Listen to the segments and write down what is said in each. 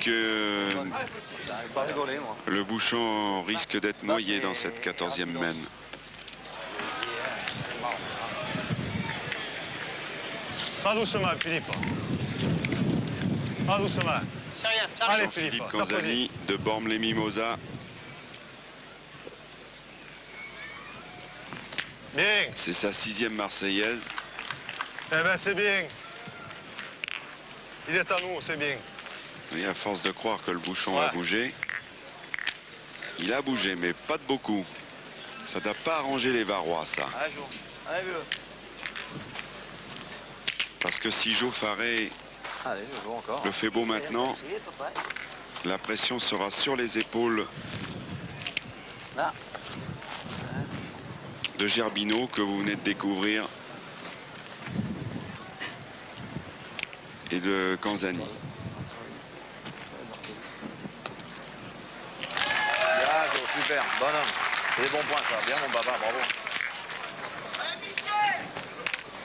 que le bouchon risque d'être noyé dans cette 14e main. Pas doucement, Philippe. Pas doucement. C'est rien, ça Allez, arrive. Philippe, Philippe Canzani de Bormes-les-Mimosas. Bien. C'est sa 6e Marseillaise. Eh bien, c'est bien. Il est à nous, c'est bien. Et à force de croire que le bouchon a bougé, il a bougé, mais pas de beaucoup. Ça n'a pas arrangé les Varois, ça. Parce que si Joe Farré le fait beau maintenant, la pression sera sur les épaules de Gerbino que vous venez de découvrir et de Canzani. Super, bonhomme. C'est des bons points, ça. Bien, mon papa, bravo.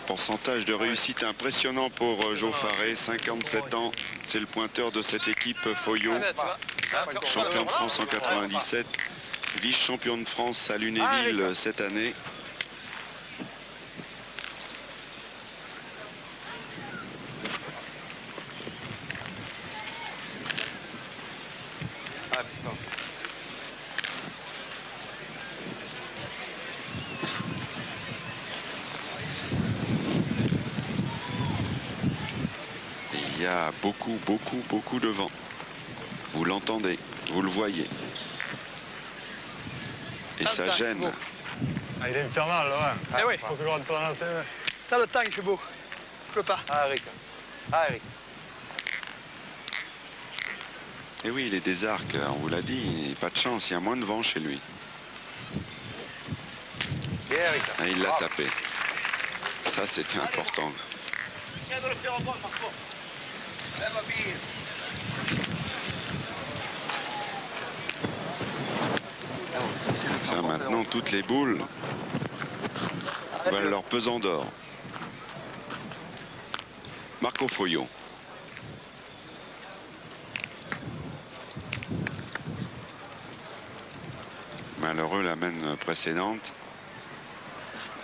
Pourcentage de réussite impressionnant pour Joe Farré, 57 ans. C'est le pointeur de cette équipe Foyot. Champion de France en 97, vice-champion de France à Lunéville cette année. Il y a beaucoup de vent. Vous l'entendez, vous le voyez. Et ça gêne. Ah, il est infernal, là. Eh oui. Faut que je rentre dans la tête. T'as le temps, il fait beau. Je peux pas. Ah, Eric. Ah, Eric. Et oui, il est des arcs, on vous l'a dit. Pas de chance, il y a moins de vent chez lui. Bien, Eric. Ah, il l'a tapé. Ça, c'était important. Ça, maintenant, toutes les boules valent leur pesant d'or. Marco Foyot. Malheureux la main précédente.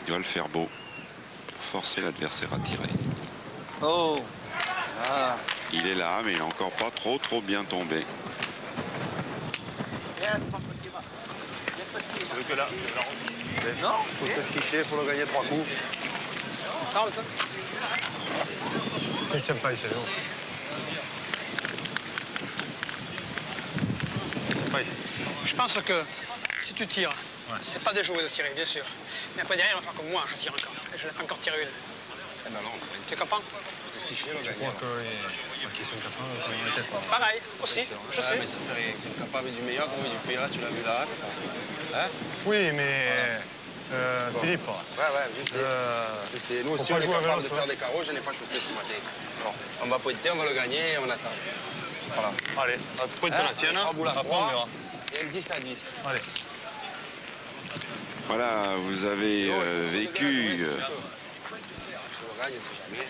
Il doit le faire beau pour forcer l'adversaire à tirer. Oh. Il est là, mais il n'est encore pas trop bien tombé. Tu veux que là, non, faut se quicher, faut le gagner 3 coups. Il tient pas ici, non. C'est pas ici. Je pense que si tu tires, c'est pas déjoué de tirer, bien sûr. Mais après derrière, on va faire comme moi, je tire encore. Et je n'ai pas encore tiré une. Tu comprends? Je crois qu'ils sont capables de tenir la tête. Pareil, aussi, je sais. Mais ça fait rien. Ils sont capables du meilleur comme du pire. Tu l'as vu là. Hein? Oui, mais Philippe. Ouais, je sais. Je sais. Nous faut aussi, pas on est jouer à capable vélo, de faire des carreaux. Je n'ai pas chopé ce matin. Bon, on va pointer, on va le gagner et on attend. Voilà. Allez, pointe la tienne. Après, on verra. Et 10 à 10. Allez. Voilà, vous avez vécu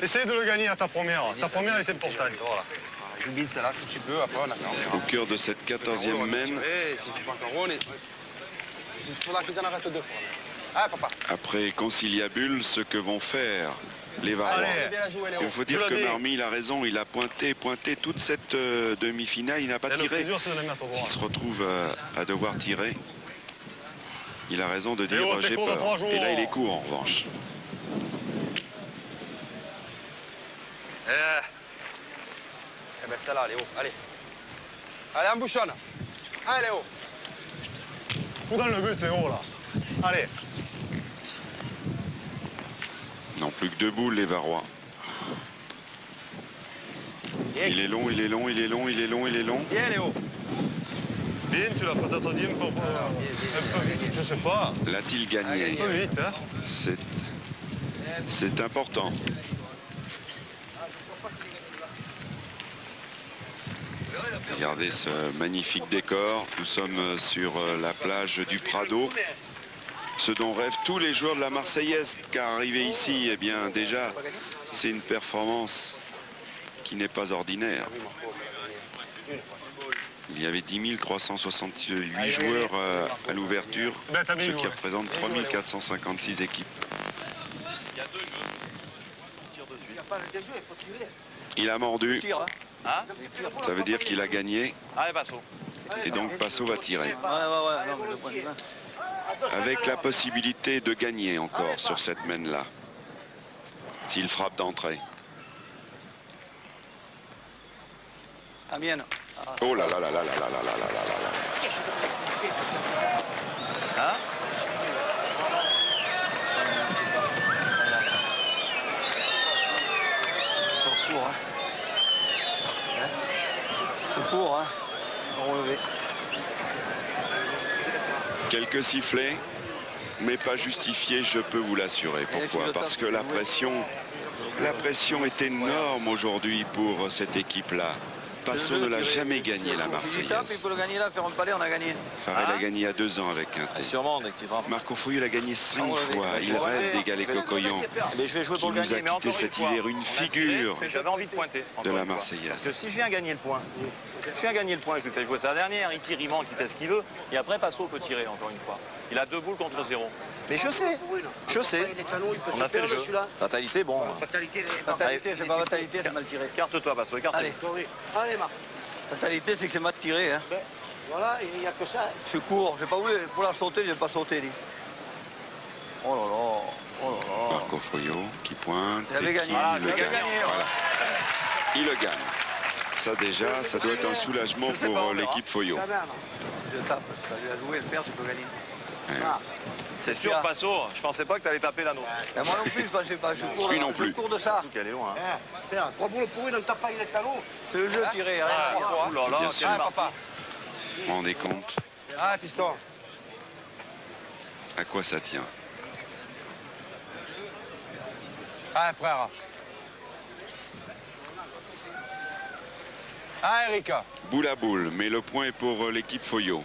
Essaye de le gagner à ta première. Ta première, elle est importante. Voilà. J'oublie celle-là si tu peux. Après, on attend. au cœur de cette 14e main. Si tu penses en rôle, il faudra qu'ils en arrêtent 2 fois. Ah, papa. Après conciliabule, ce que vont faire les Varois. Allez. Il faut dire que Marmy, il a raison, il a pointé toute cette demi-finale, il n'a pas Le plus tiré. dur, c'est de la mettre droit. S'il se retrouve à devoir tirer, il a raison de dire Léo, t'es j'ai court de peur. 3 jours. Et là, il est court en revanche. Eh ben celle-là, Léo, allez. Allez, embouchonne. Allez, Léo. Fous dans le but, Léo, là. Allez. Non, plus que 2 boules, les Varois. Il est long. Bien, Léo. Bien, tu l'as peut-être dit un peu. Je sais pas. L'a-t-il gagné? Un peu vite, hein. C'est important. Regardez ce magnifique décor. Nous sommes sur la plage du Prado. Ce dont rêvent tous les joueurs de la Marseillaise, car arriver ici, eh bien déjà, c'est une performance qui n'est pas ordinaire. Il y avait 10 368 joueurs à l'ouverture, ce qui représente 3 456 équipes. Il a mordu, ça veut dire qu'il a gagné, Allez, Passo. et donc Passo va tirer. Avec la possibilité de gagner encore sur cette mène-là, s'il frappe d'entrée. Oh là là là là là là là là là là là. Hein? Secours, hein. Relevé. Quelques sifflets, mais pas justifiés, je peux vous l'assurer. Pourquoi? Parce que la pression est énorme aujourd'hui pour cette équipe-là. Passo ne l'a jamais gagné, la Marseillaise. Il peut le gagner là, faire un palais, on a gagné. Farrell a gagné il y a 2 ans avec Quintet. Sûrement, dès qu'il frappe. Marco Foyot l'a gagné 5 fois. Il rêve d'égaler Cocoyan, Mais je vais jouer qui pour le nous a gagner, mais quitté encore cet une fois, hiver une on a figure tiré, j'avais envie de pointer. de encore la une fois. Marseillaise. Parce que si je viens gagner le point, je lui fais jouer sa dernière, il tire, il manque, il fait ce qu'il veut, et après Passo peut tirer encore une fois. Il a 2 boules contre 0. Mais je sais, on a fait le jeu. Fatalité, bon. Fatalité, c'est pas fatalité, c'est mal tiré. Écarte-toi, Passo, écarte-toi. Allez, allez, Marc. Fatalité, c'est que c'est mal tiré. Hein. Ben, voilà, il n'y a que ça. Secours, j'ai pas voulu, pour la sauter, j'ai pas sauté. Dit. Oh là là, oh là là. Marco Foyot qui pointe Il avait et qui gagné. le Il avait gagne. gagné, Voilà. Il le gagne. Ça déjà, ça doit être un soulagement Je sais pas, pour on verra. l'équipe Foyot. Quand même. Je tape, ça lui a joué, le père, tu peux gagner. C'est sûr, Passo, je pensais pas que tu allais taper la nôtre. Et moi non plus, je sais pas, je cours, Lui non plus. je cours de ça. Elle est loin. Hein. Père, 3 boules pourries, ne tape pas les talons. C'est le jeu tiré, rien à voir. Ouh là là, Bien sûr. quelle partie. Vous vous rendez compte Ah, fiston. à quoi ça tient? Ah, frère. Ah, Erika. Boule à boule, mais le point est pour l'équipe Foyot.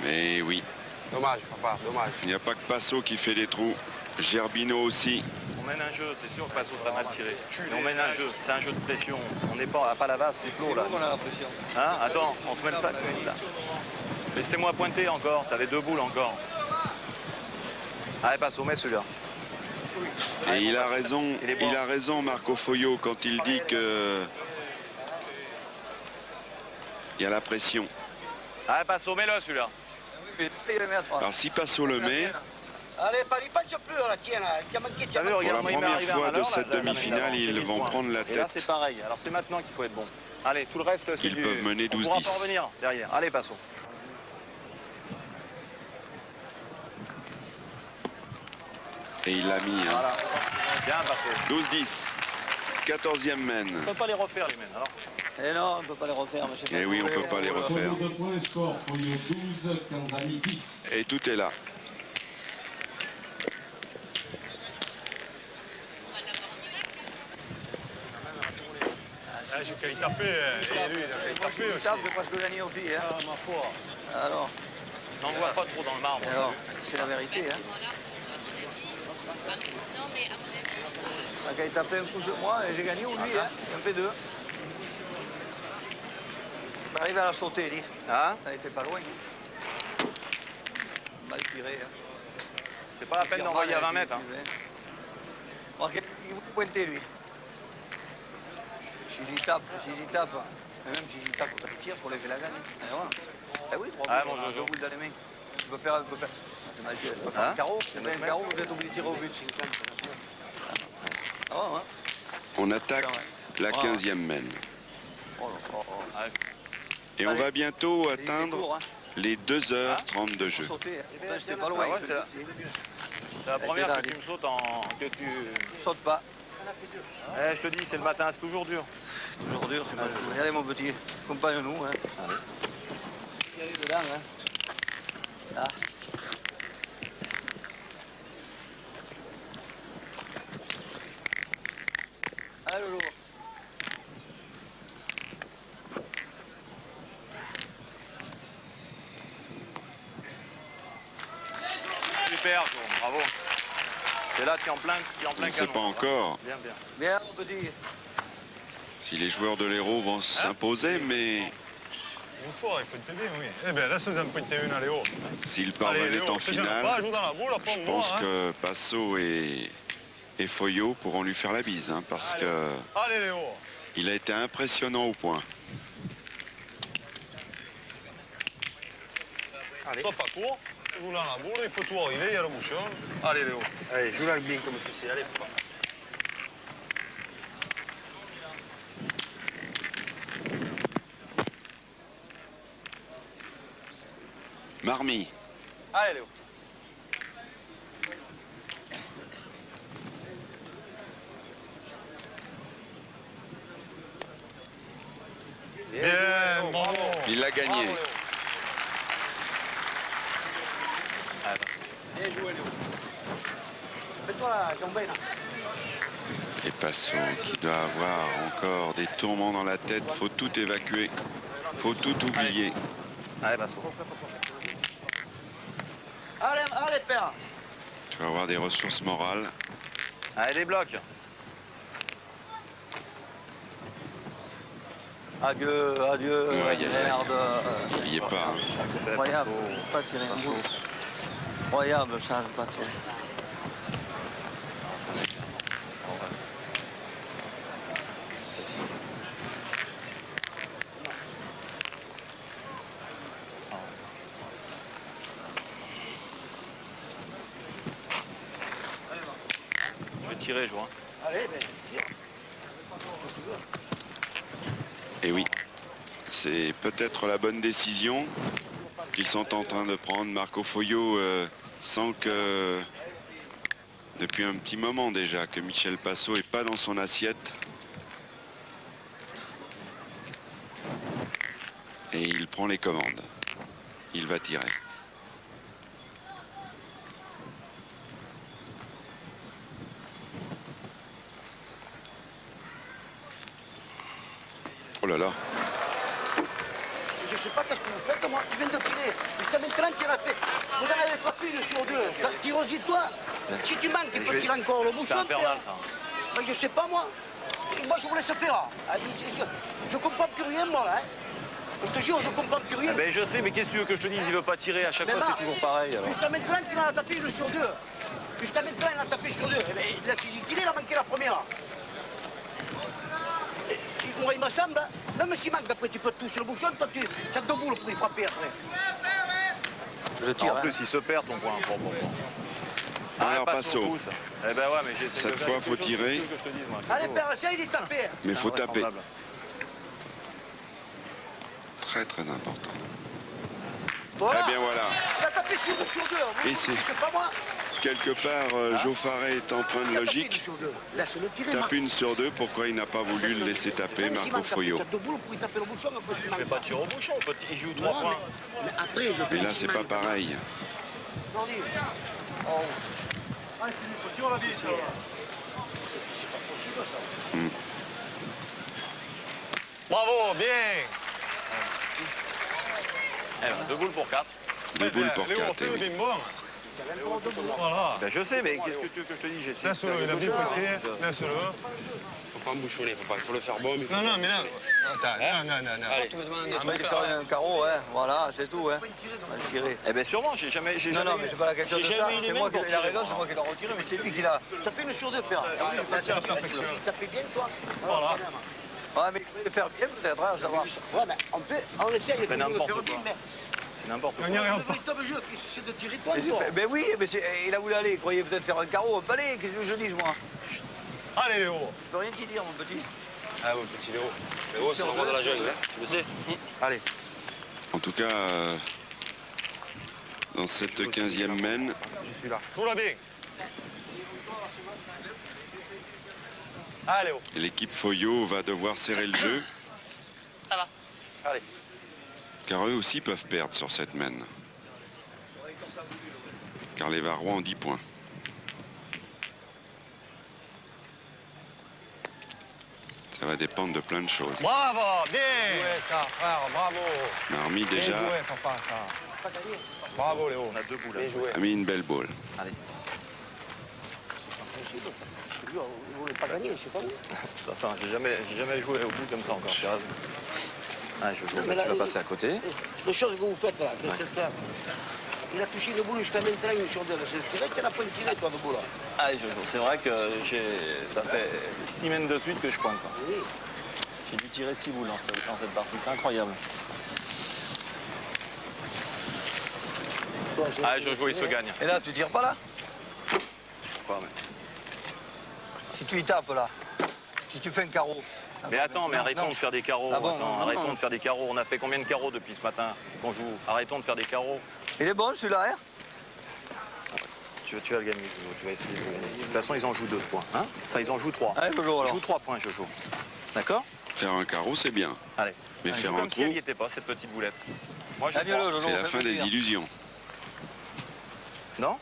Mais oui, Dommage, papa, dommage. il n'y a pas que Passo qui fait des trous. Gerbino aussi. On mène un jeu, c'est sûr que Passo t'a mal tiré. Mais on mène un jeu, c'est un jeu de pression. On n'est pas à Palavas, les flots là. On a la pression. Hein? Attends, on se met le sac. Là. Laissez-moi pointer encore, t'avais 2 boules encore. Allez, Passo, mets celui-là. Et il a raison, Il est bon. il a raison Marco Foyot quand il dit que il y a la pression. Allez, Passo, mets-le celui-là. Alors si Passo le met, Allez, Paris, pas plus, là, tiens, là. Tu as manqué, tu as T'as vu, manqué. pour la regarde-moi, il m'est première arrivé un fois de malheur, cette là, demi-finale, là, ils là, vont là, prendre la Et là, tête. c'est pareil. Alors, c'est maintenant qu'il faut être bon. Allez, tout le reste, c'est Ils du... peuvent mener On pourra 12-10. pas revenir derrière. Allez, Passo. Et il l'a mis. Hein. Voilà. Bien, Passo. 12-10. 14e mène. On peut pas les refaire, les mêmes, alors. Eh non, on ne peut pas les refaire. Mais Eh oui, on peut pas les refaire. Tour de points, score, Foyot 12, Kanzani 10. Et tout est là. J'ai qu'à y taper, et lui, il a qu'à y taper Je aussi. tape, j'ai presque gagné aussi. Hein. Ah, ma foi. Alors, N'en vois pas trop dans le marbre. alors c'est la vérité. Hein. Il a tapé un coup de moi et j'ai gagné ou lui. Hein. Il en fait 2. Il arrive à la sauter, dit. Hein? Ça n'était pas loin. Mal tiré. Hein. C'est pas la peine d'envoyer à 20 mètres. Hein. Remarquez, il vous pointer, lui. Si j'y tape, et même si j'y tape, quand tu tires pour lever la gagne. Et voilà. Eh oui, 3 Ah, boules, mon Jojo. 2 boules dans les mains. Tu peux faire, Hein? un carreau, c'est pas un carreau, vous êtes obligé de tirer au but. Ah ouais, hein. On attaque la 15e mène. Oh là, oh, oh. Et on Allez. va bientôt Il est atteindre court, hein. les 2h30 de jeu. Sauter, hein. C'était pas loin. Ah ouais, c'est là. C'est la première là, que tu me sautes que tu... Saute pas. Eh, je te dis, c'est le matin, c'est toujours dur. Toujours dur, c'est pas dur. Allez, mon petit, accompagne-nous. Hein. Allez. Il y a eu dedans, hein. Ah. C'est là, tu es en plein, On ne sait pas encore Bien, bien. Bien, mon petit. si les joueurs de l'Hérault vont s'imposer, mais Une fois, il peut être bien, oui. Eh bien, laisse-nous en pointer une à Léo. s'ils Allez, parvenaient Léo, en fais gêne pas, finale, joue dans la boule, je après pense moi. Hein. que Passo et Foyot pourront lui faire la bise, hein, parce que Allez, Léo. il a été impressionnant au point. Sois pas court, joue dans la boule, il peut tout arriver, il y a le bouchon. Allez, Léo. Allez, joue là bien comme tu sais. Allez, Marmy, Allez, Léo. Bien, bravo. il l'a gagné. bien joué, Léo. Fais-toi la jambée, là. Et Passo qui doit avoir encore des tourments dans la tête, faut tout évacuer, faut tout oublier. Allez, Passo. Allez, allez, père. Tu vas avoir des ressources morales. Allez, les blocs. Adieu, adieu, Aïe, aïe, aïe. merde. Il n'y est pas. C'est Incroyable, Passo. pas tiré un bout. Incroyable, ça, pas tiré. Je vais tirer, je vois. Allez, ben, tire. Et oui, c'est peut-être la bonne décision qu'ils sont en train de prendre. Marco Foyot sent que depuis un petit moment déjà que Michel Passo n'est pas dans son assiette. Et il prend les commandes. Il va tirer. Oh là là. Je sais pas qu'est-ce que vous faites, moi. Tu viens de tirer. Jusqu'à maintenant, tu l'as fait. Vous en avez frappé une sur deux. Tire aussi, toi. Si tu manques, tu peux tirer encore le C'est bouchon. infernal, ça. Ben, je sais pas, moi. Et moi, je vous laisse faire. Ah, je comprends plus rien, moi, là. Hein. Je te jure, je comprends plus rien. Eh ben, je sais, mais qu'est-ce que tu veux que je te dise? Il veut pas tirer. À chaque Mais fois, Marc, c'est toujours pareil. Alors. Jusqu'à maintenant, il en a tapé une sur deux. Jusqu'à maintenant, il en a tapé sur deux. Eh ben, la sixième, il a manqué la première. Et moi, il me semble, hein, même s'il manque, après, tu peux te toucher le bouchon, toi, ça te boule pour y frapper après. Je tire. En plus, il se perd ton point. Bon. Alors, Passo. Passo. Pousse. Eh ben ouais, mais j'essaie Cette de fois, faire faut quelque chose. tirer. Qu'est-ce que je te dise, moi? Allez, père, essaye d'y taper. Mais il faut taper. Invraisemblable. Très très important. Voilà. Eh bien voilà. Il a tapé sur deux. Vous, Et c'est- c'est pas moi. Quelque part, Joe Faré est en point de Il a tapé logique. une sur deux. Laisse-le tirer, Tape Marc. une sur deux, pourquoi il n'a pas voulu le laisser taper Même s'il Marco manque, Foyot. après, tu as deux boules pour y taper le bouchon, après, s'il Il manque fait pas tirer au bouchon. Il joue 3 Non, points. mais après, je Mais là, c'est pas pareil. Non, dis. Bravo, bien. Eh ben, 2 boules pour 4. Deux boules pour Léo, 4. fais-le bien bon. Voilà. Ben, je sais, mais qu'est-ce que tu veux que je te dise? J'essaie de Laisse-le, faire il a quelque bien chose. pointé. Laisse-le. Faut pas embouchonner, il faut le faire bon. Non, non, mais là. Attends, non. Tu me demandes des Un mec trucs. qui fait un carreau, hein. Voilà, c'est tout, hein. On va tirer. Eh ben, sûrement, j'ai jamais. Non, mais c'est pas la question de j'ai ça. jamais eu les C'est mêmes moi qui pour ai la tirer, raison, moi. c'est moi qui l'ai retiré, mais c'est lui qui l'a. Ça fait une sur deux, père. Ah oui, c'est la perfection. Il tapait bien, toi. Voilà. Ouais, mais il faut le faire bien, peut-être, hein, ça marche. Ouais, mais on essaye de le n'importe faire bien, quoi. mais C'est n'importe On quoi. n'y le arrive pas. véritable jeu, c'est de tirer toi, Mais toi. ben oui, mais il a voulu aller, il croyait peut-être faire un carreau, un balai, qu'est-ce que je dis, moi? Allez, Léo. Je peux rien t'y dire, mon petit. Ah oui, petit Léo. Léo, c'est le roi de la jungle, hein, tu le sais. Allez. En tout cas, dans cette 15e mène, Joue-la bien. Allez, Léo. l'équipe Foyot va devoir serrer le jeu. Ça va. Allez. Car eux aussi peuvent perdre sur cette mène. Car les Varois ont 10 points. Ça va dépendre de plein de choses. Bravo, bien. Ouais, ça, frère, bravo. Marmy Bien déjà joué, papa, ça. Bravo, Léo. On a 2 boules. Bien joué. a mis une belle balle. Allez. Lui, on ne voulait pas gagner, je sais pas où. Attends, j'ai jamais joué au bout comme ça encore. Tu as raison. Ah, je joue, Non, mais tu là, vas passer à côté. Les choses que vous faites là, il a touché le boulot jusqu'à maintenant sur deux. C'est vrai qu'il n'a pas tiré, toi, de boulot. Ah, je joue. C'est vrai que ça fait 6 semaines de suite que je pointe. Oui. J'ai dû tirer 6 boules dans cette partie. C'est incroyable. Ah, Jojo, il se gagne. Et là, tu tires pas là? Pas, mais... Si tu y tapes là, si tu fais un carreau. Mais attends, mais Non, arrêtons non. de faire des carreaux. Ah bon, Attends, non, arrêtons non. de faire des carreaux. On a fait combien de carreaux depuis ce matin qu'on joue? Arrêtons de faire des carreaux. Il est bon celui-là, hein? Tu vas le gagner, Jojo. Tu vas essayer de le gagner. De toute façon, ils en jouent 2 points. Hein, enfin, ils en jouent 3. Allez, Jojo, alors. Joue 3 points, Jojo. D'accord? Faire un carreau, c'est bien. Allez. Mais Joue faire un comme si elle trou, n'y était pas, cette petite boulette. Moi, je Allez, crois. Jojo, c'est la fais fin des plaisir. illusions. Non?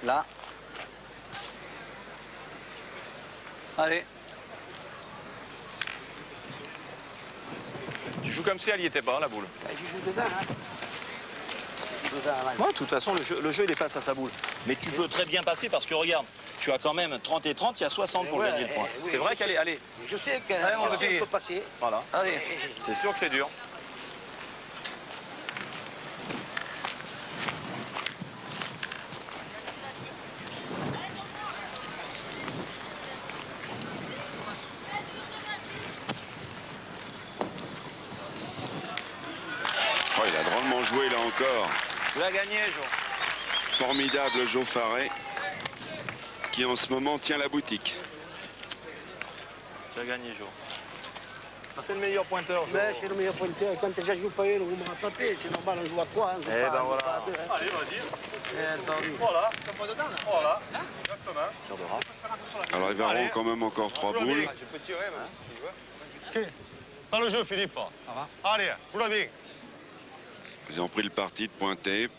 Là. Allez. Tu joues comme si elle n'y était pas, la boule. Je joue dedans, hein. Je joue dedans, là. Moi, de toute façon, le jeu, il est face à sa boule. Mais tu peux très bien passer parce que, regarde, tu as quand même 30 et 30, il y a 60 pour Ouais, gagner le point. oui, C'est vrai je qu'elle est... sais. Allez, Je sais Allez, mon petit. qu'on peut passer. voilà. Allez. C'est sûr que c'est dur. Oh, il a drôlement joué là encore. Tu l'as gagné, Jo. Formidable Jo Faré, qui en ce moment tient la boutique. Tu as gagné, Jo. T'es le meilleur pointeur, Jo. Ben, c'est le meilleur pointeur. Quand je joue pas une, vous me rattrapez. C'est normal, on joue à 3. Hein, on joue Eh pas- ben on joue voilà. pas à deux, hein. Allez, vas-y. Voilà. Voilà. Exactement. Sur de rap. Alors, ils auront quand même encore 3 boules. Je peux tirer, même, si tu veux. Ok. Dans le jeu, Philippe. Allez, joue-la bien. Ils ont pris le parti de pointer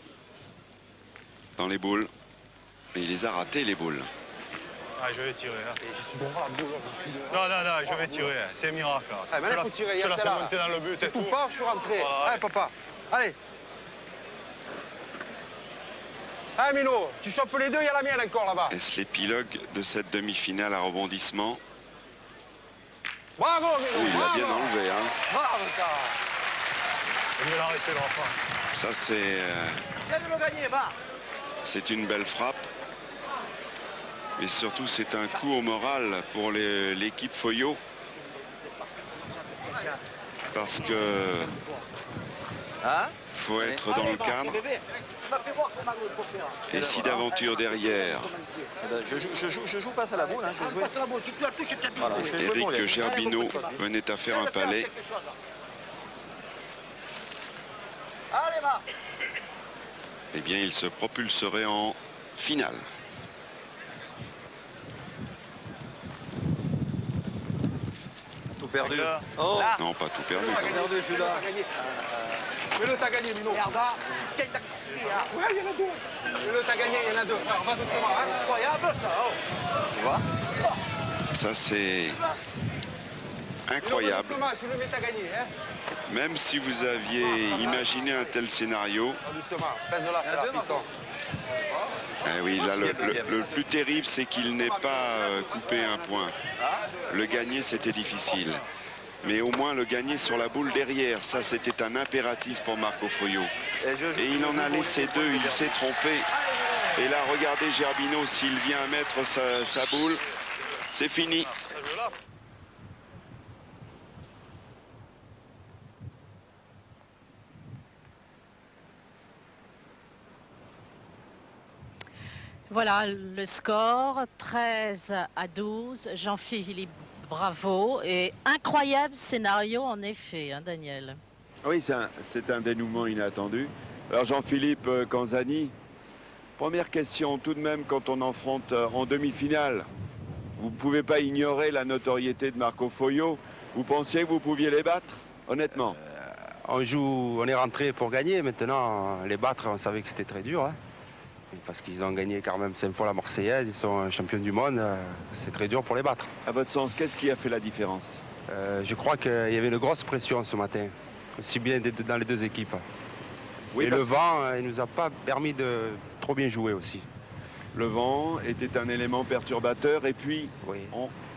dans les boules. Mais il les a ratés, les boules. Ah, je vais tirer. Hein. Non, je vais tirer. C'est un miracle. Ah, maintenant, il faut tirer, il y Je a la fais celle-là. monter dans le but et tout. Tout part, je suis rentré. Voilà, Allez, allez. papa. Allez. Allez, Mino, tu chopes les deux, il y a la mienne encore là-bas. Est-ce l'épilogue de cette demi-finale à rebondissement? Bravo, Mino. Oh, il l'a bravo. bien enlevé, hein. Bravo, ça. Je vais l'arrêter, l'enfant. Ça, Viens de le gagner, va. c'est une belle frappe. Et surtout, c'est un coup au moral pour l'équipe Foyot. Parce que Hein? faut être dans Allez, le va, cadre. bébé. Tu m'as fait voir comment il faut faire. Et si d'aventure derrière, Eh ben, je joue face à la boule. Hein. Je jouais... Passe la boule. Si tu la touches, tu as Voilà, je vais jouer pour les... Éric Gerbino venait à faire un palais. Allez, va. Eh bien, il se propulserait en finale. Tout perdu. Là. Oh, Là. Non, pas tout perdu. perdu celui-là. Mino, t'as gagné, Mino. Merde, va. Tiens, t'as crié, hein. Ouais, il y en a deux. Mino, t'as gagné, il y en a deux. Alors, va doucement, hein. Incroyable, ça. Oh. Tu vois? Ça, c'est Mino, incroyable. va doucement, tu le mets, t'as gagné, hein. Même si vous aviez imaginé un tel scénario, Va doucement. Pèse de là, c'est là, piston. eh oui, là, le plus terrible, c'est qu'il n'ait pas coupé un point. Le gagner, c'était difficile. Mais au moins le gagner sur la boule derrière, ça, c'était un impératif pour Marco Foyot. Et il en a laissé deux, il s'est trompé. Et là, regardez Gerbino, s'il vient mettre sa boule, c'est fini. Ce jeu-là. Voilà le score, 13-12. Jean-Philippe, bravo. Et incroyable scénario en effet, hein, Daniel. Oui, c'est un dénouement inattendu. Alors Jean-Philippe Canzani, première question tout de même quand on affronte en demi-finale. Vous ne pouvez pas ignorer la notoriété de Marco Foyot. Vous pensiez que vous pouviez les battre, honnêtement? On est rentré pour gagner. Maintenant, les battre, on savait que c'était très dur. Hein. Parce qu'ils ont gagné quand même 5 fois la Marseillaise. Ils sont champions du monde. C'est très dur pour les battre. À votre sens, qu'est-ce qui a fait la différence? Je crois qu'il y avait une grosse pression ce matin. Aussi bien dans les deux équipes. Oui, Et le vent, il nous a pas permis de trop bien jouer aussi. Le vent était un élément perturbateur et puis Oui.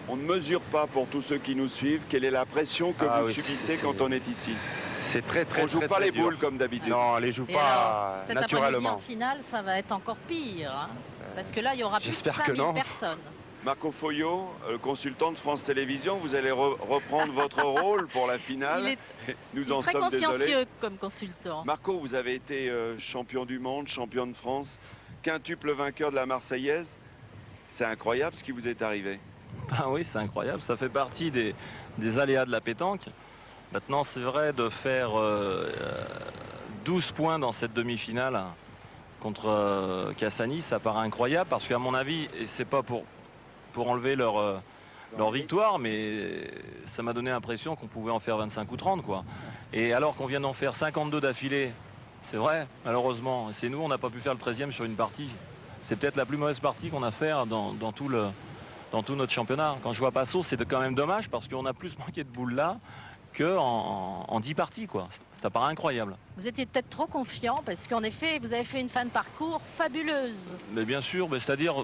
on ne mesure pas pour tous ceux qui nous suivent quelle est la pression que vous Oui, subissez c'est- quand on est ici. C'est très On joue pas les dur. boules comme d'habitude. Non, on les joue Et alors, pas cet après-midi en naturellement. finale, ça va être encore pire. Hein, parce que là, il y aura plus de j'espère que 5000 non. personnes. Marco Foyo, consultant de France Télévisions, vous allez reprendre votre rôle pour la finale. Il est Nous en Très sommes désolés. consciencieux comme consultant. Marco, vous avez été champion du monde, champion de France, quintuple vainqueur de la Marseillaise. C'est incroyable ce qui vous est arrivé. Ah oui, c'est incroyable. Ça fait partie des aléas de la pétanque. Maintenant, c'est vrai de faire 12 points dans cette demi-finale contre Cassani, ça paraît incroyable parce qu'à mon avis, et c'est pas pour enlever leur victoire, mais ça m'a donné l'impression qu'on pouvait en faire 25 ou 30, quoi. Et alors qu'on vient d'en faire 52 d'affilée, c'est vrai, malheureusement. C'est nous, on n'a pas pu faire le 13e sur une partie. C'est peut-être la plus mauvaise partie qu'on a fait dans tout notre championnat. Quand je vois Passo, c'est quand même dommage parce qu'on a plus manqué de boules là qu'en 10 parties, quoi. Ça paraît incroyable. Vous étiez peut-être trop confiant parce qu'en effet, vous avez fait une fin de parcours fabuleuse. Mais bien sûr, c'est-à-dire,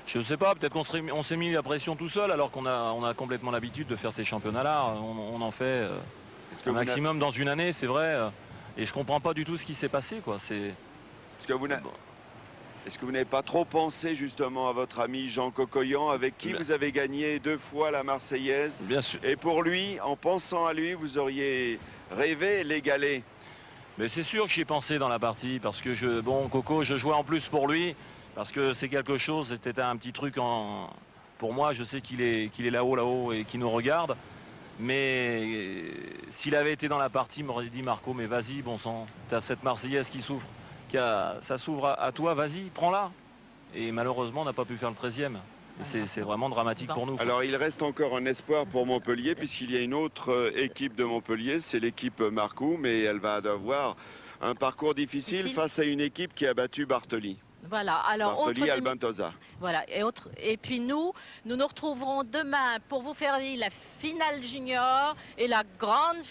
je ne sais pas, peut-être qu'on s'est mis la pression tout seul alors qu'on a complètement l'habitude de faire ces championnats-là. On en fait un maximum dans une année, c'est vrai. Et je comprends pas du tout ce qui s'est passé, quoi. Est-ce que vous n'avez pas trop pensé justement à votre ami Jean Cocoyan, avec qui vous avez gagné 2 fois la Marseillaise? Bien sûr. Et pour lui, en pensant à lui, vous auriez rêvé l'égaler. Mais c'est sûr que j'y ai pensé dans la partie parce que bon, Coco, je jouais en plus pour lui parce que c'est quelque chose, c'était un petit truc pour moi. Je sais qu'il est là-haut et qu'il nous regarde. Mais s'il avait été dans la partie, il m'aurait dit Marco, mais vas-y, bon sang, t'as cette Marseillaise qui souffre. Ça s'ouvre à toi, vas-y, prends-la. Et malheureusement, on n'a pas pu faire le 13e. C'est vraiment dramatique pour nous. Alors il reste encore un espoir pour Montpellier puisqu'il y a une autre équipe de Montpellier, c'est l'équipe Marcoux, mais elle va avoir un parcours difficile face à une équipe qui a battu Bartoli. Voilà, alors Bartoli, Albentosa. Voilà, et puis nous nous retrouverons demain pour vous faire vivre la finale junior et la grande